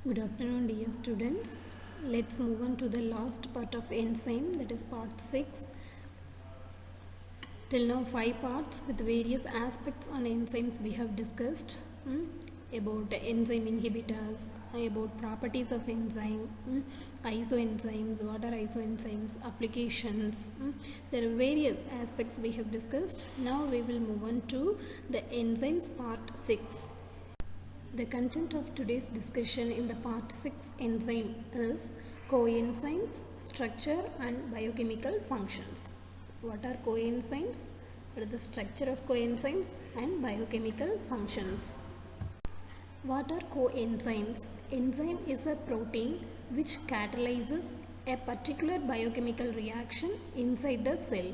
Good afternoon, dear students. Let's move on to the last part of enzyme, that is part 6. Till now 5 parts with various aspects on enzymes we have discussed. About enzyme inhibitors, about properties of enzyme, isoenzymes, what are isoenzymes, applications. There are various aspects we have discussed. Now we will move on to the enzymes part 6. The content of today's discussion in the part 6 enzyme is coenzymes, structure and biochemical functions. What are coenzymes? What is the structure of coenzymes and biochemical functions? What are coenzymes? Enzyme is a protein which catalyzes a particular biochemical reaction inside the cell,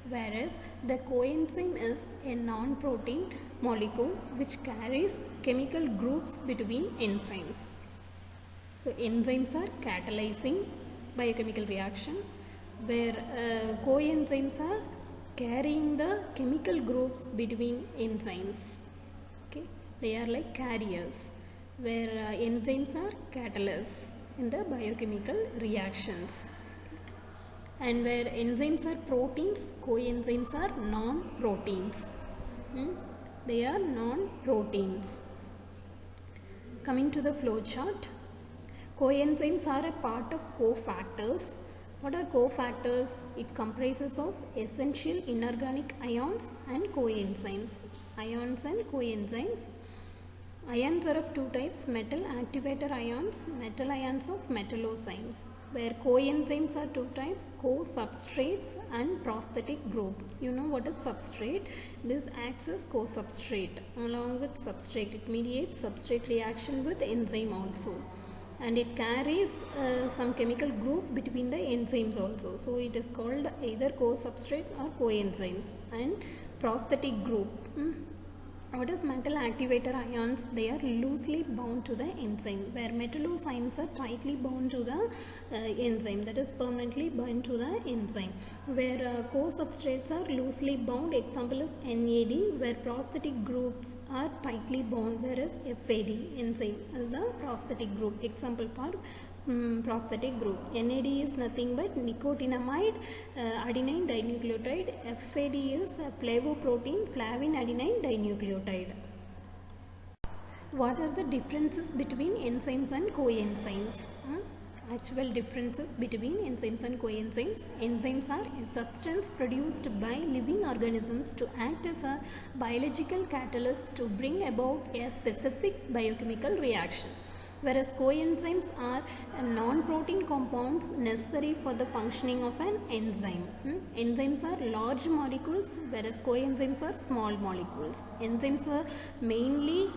whereas the coenzyme is a non-protein molecule which carries chemical groups between enzymes. So enzymes are catalyzing biochemical reaction, where coenzymes are carrying the chemical groups between enzymes. Okay, they are like carriers, where enzymes are catalysts in the biochemical reactions. And where enzymes are proteins, coenzymes are non-proteins. They are non-proteins. Coming to the flow chart, coenzymes are a part of cofactors. What are cofactors? It comprises of essential inorganic ions and coenzymes. Ions and coenzymes. Ions are of two types: metal activator ions, metal ions of metallozymes. Where coenzymes are two types: co-substrates and prosthetic group. You know what is substrate? This acts as co-substrate. Along with substrate, it mediates substrate reaction with enzyme also, and it carries some chemical group between the enzymes also. So it is called either co-substrate or coenzymes. And prosthetic group. What is metal activator ions? They are loosely bound to the enzyme, where metallozymes are tightly bound to the enzyme, that is permanently bound to the enzyme. Where co-substrates are loosely bound, example is NAD, where prosthetic groups are tightly bound, whereas FAD, enzyme, is the prosthetic group. Example for prosthetic group. NAD is nothing but nicotinamide adenine dinucleotide. FAD is flavoprotein flavin adenine dinucleotide. What are the differences between enzymes and coenzymes? Actual differences between enzymes and coenzymes. Enzymes are a substance produced by living organisms to act as a biological catalyst to bring about a specific biochemical reaction, whereas coenzymes are non-protein compounds necessary for the functioning of an enzyme. Enzymes are large molecules, whereas coenzymes are small molecules. Enzymes are mainly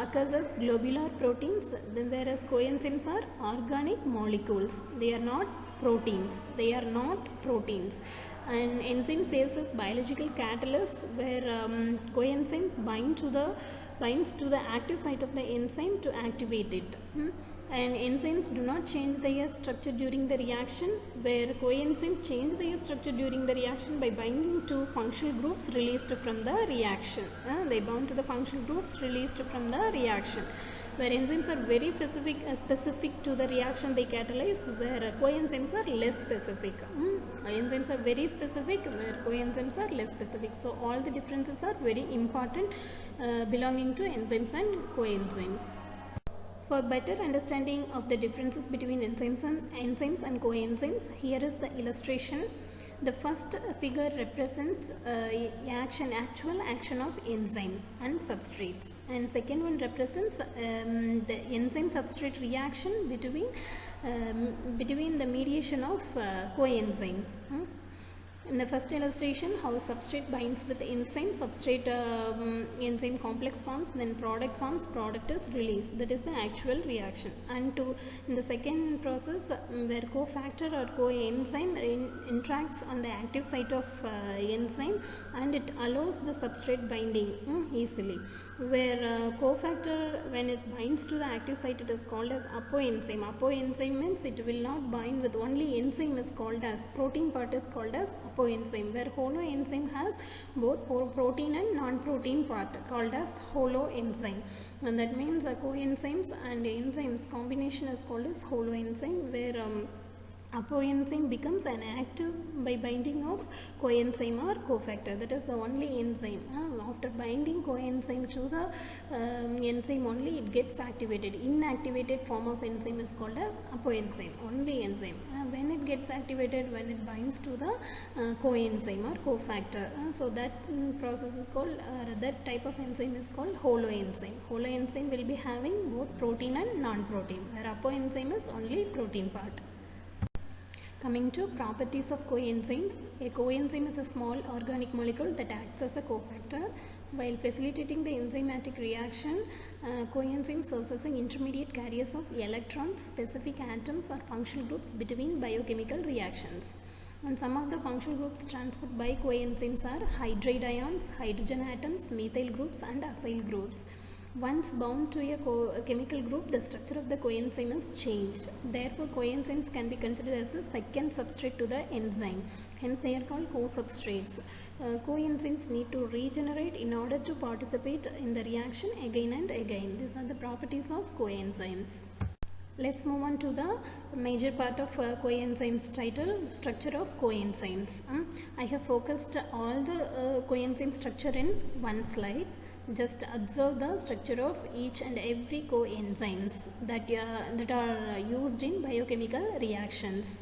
occurs as globular proteins, whereas coenzymes are organic molecules. They are not proteins. They are not proteins. And enzyme serves as biological catalyst, where coenzymes binds to the active site of the enzyme to activate it. And enzymes do not change their structure during the reaction, where coenzymes change their structure during the reaction by binding to functional groups released from the reaction. They bound to the functional groups released from the reaction, where enzymes are very specific to the reaction they catalyze, where coenzymes are less specific. Enzymes are very specific, where coenzymes are less specific. So all the differences are very important belonging to enzymes and coenzymes. For better understanding of the differences between enzymes and coenzymes, here is the illustration. The first figure represents actual action of enzymes and substrates, and second one represents the enzyme substrate reaction between the mediation of coenzymes. In the first illustration, how substrate binds with enzyme, enzyme complex forms, then product forms, product is released. That is the actual reaction. And in the second process, where cofactor or coenzyme interacts on the active site of enzyme, and it allows the substrate binding easily. Where cofactor, when it binds to the active site, it is called as apoenzyme. Apoenzyme means it will not bind with only enzyme, is called as protein part is called as apoenzyme. apoenzyme, where holoenzyme has both protein and non-protein part called as holoenzyme, and that means coenzymes and enzymes combination is called as holoenzyme, where apoenzyme becomes an active by binding of coenzyme or cofactor. That is the only enzyme. After binding coenzyme to the enzyme only, it gets activated. Inactivated form of enzyme is called as apoenzyme, only enzyme. When it gets activated, when it binds to the coenzyme or cofactor, so that process is called, that type of enzyme is called holoenzyme. Holoenzyme will be having both protein and non-protein, where apoenzyme is only protein part. Coming to properties of coenzymes, a coenzyme is a small organic molecule that acts as a cofactor. While facilitating the enzymatic reaction, coenzyme serves as an intermediate carriers of electrons, specific atoms or functional groups between biochemical reactions. And some of the functional groups transferred by coenzymes are hydride ions, hydrogen atoms, methyl groups and acyl groups. Once bound to a chemical group, the structure of the coenzyme is changed. Therefore, coenzymes can be considered as a second substrate to the enzyme. Hence, they are called co-substrates. Coenzymes need to regenerate in order to participate in the reaction again and again. These are the properties of coenzymes. Let's move on to the major part of coenzymes title, structure of coenzymes. I have focused all the coenzyme structure in one slide. Just observe the structure of each and every coenzymes that are used in biochemical reactions.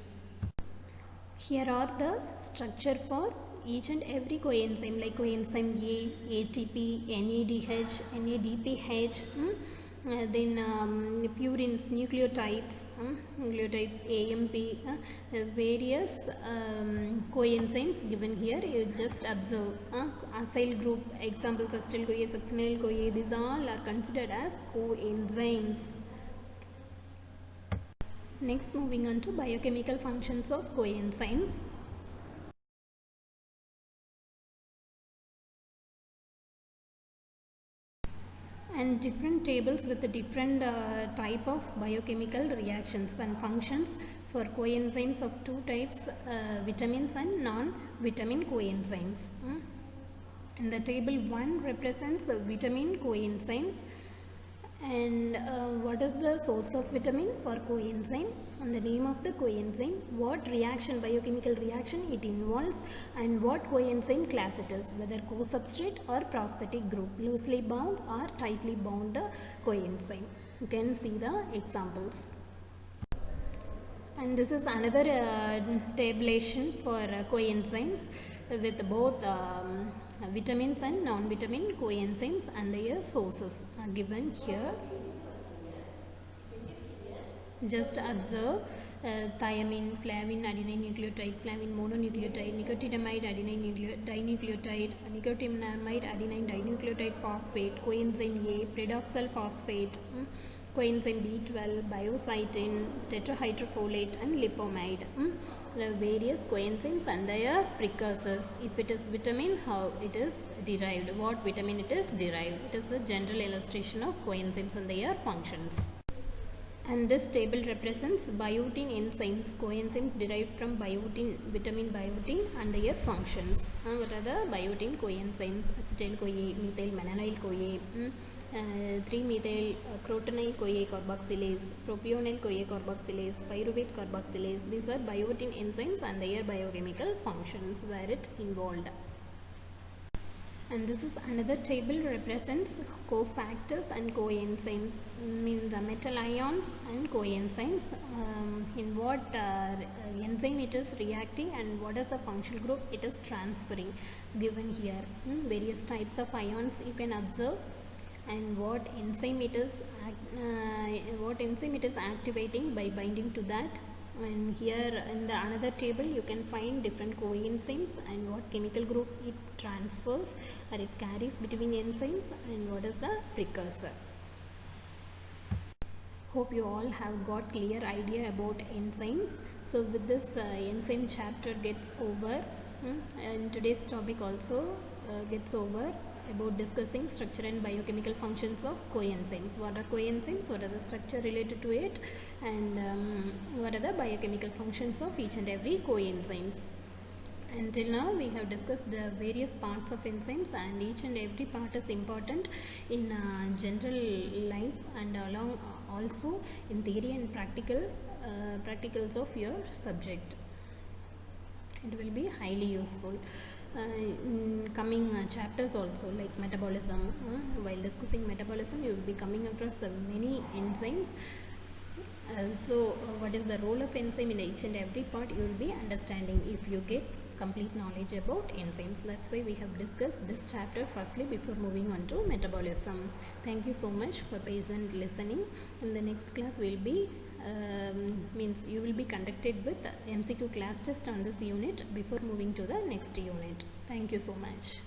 Here are the structure for each and every coenzyme, like coenzyme A, ATP, NADH, NADPH, then purines, nucleotides, AMP, various coenzymes given here. You just observe. Acyl group, examples acetyl-CoA, succinyl-CoA, these all are considered as coenzymes. Next, moving on to biochemical functions of coenzymes. And different tables with the different type of biochemical reactions and functions for coenzymes of two types, vitamins and non-vitamin coenzymes. And the table 1 represents vitamin coenzymes, and what is the source of vitamin for coenzyme, and the name of the coenzyme, what reaction, biochemical reaction it involves, and what coenzyme class it is, whether co-substrate or prosthetic group, loosely bound or tightly bound coenzyme. You can see the examples. And this is another tabulation for coenzymes with both vitamins and non-vitamin coenzymes, and their sources are given here. Just observe thiamine, flavin, adenine nucleotide, flavin mononucleotide, nicotinamide, adenine dinucleotide, nicotinamide, adenine dinucleotide phosphate, coenzyme A, pyridoxal phosphate, coenzyme B12, biocytin, tetrahydrofolate and lipomide. Various coenzymes and their precursors. If it is vitamin, how it is derived, what vitamin it is derived. It is the general illustration of coenzymes and their functions. And this table represents biotin enzymes, coenzymes derived from biotin, vitamin biotin and their functions. What are the biotin coenzymes? Acetyl-CoA, methyl-mananyl-CoA, 3-methyl crotonyl-CoA carboxylase, propionyl-CoA carboxylase, pyruvate carboxylase. These are biotin enzymes and their biochemical functions where it involved. And this is another table represents cofactors and coenzymes, means the metal ions and coenzymes, in what enzyme it is reacting and what is the functional group it is transferring, given here. Various types of ions you can observe, and what enzyme it is activating by binding to that. And here in the another table you can find different coenzymes and what chemical group it transfers or it carries between enzymes, and what is the precursor. Hope you all have got clear idea about enzymes. So with this enzyme chapter gets over, and today's topic also gets over about discussing structure and biochemical functions of coenzymes. What are coenzymes, what are the structure related to it, and what are the biochemical functions of each and every coenzymes. Until now we have discussed various parts of enzymes, and each and every part is important in general life and along also in theory and practicals of your subject. It will be highly useful in coming chapters also, like metabolism. While discussing metabolism, you will be coming across many enzymes. So what is the role of enzyme in each and every part, you will be understanding if you get complete knowledge about enzymes. That's why we have discussed this chapter firstly before moving on to metabolism. Thank you so much for patient listening. In the next class will be means you will be conducted with MCQ class test on this unit before moving to the next unit. Thank you so much.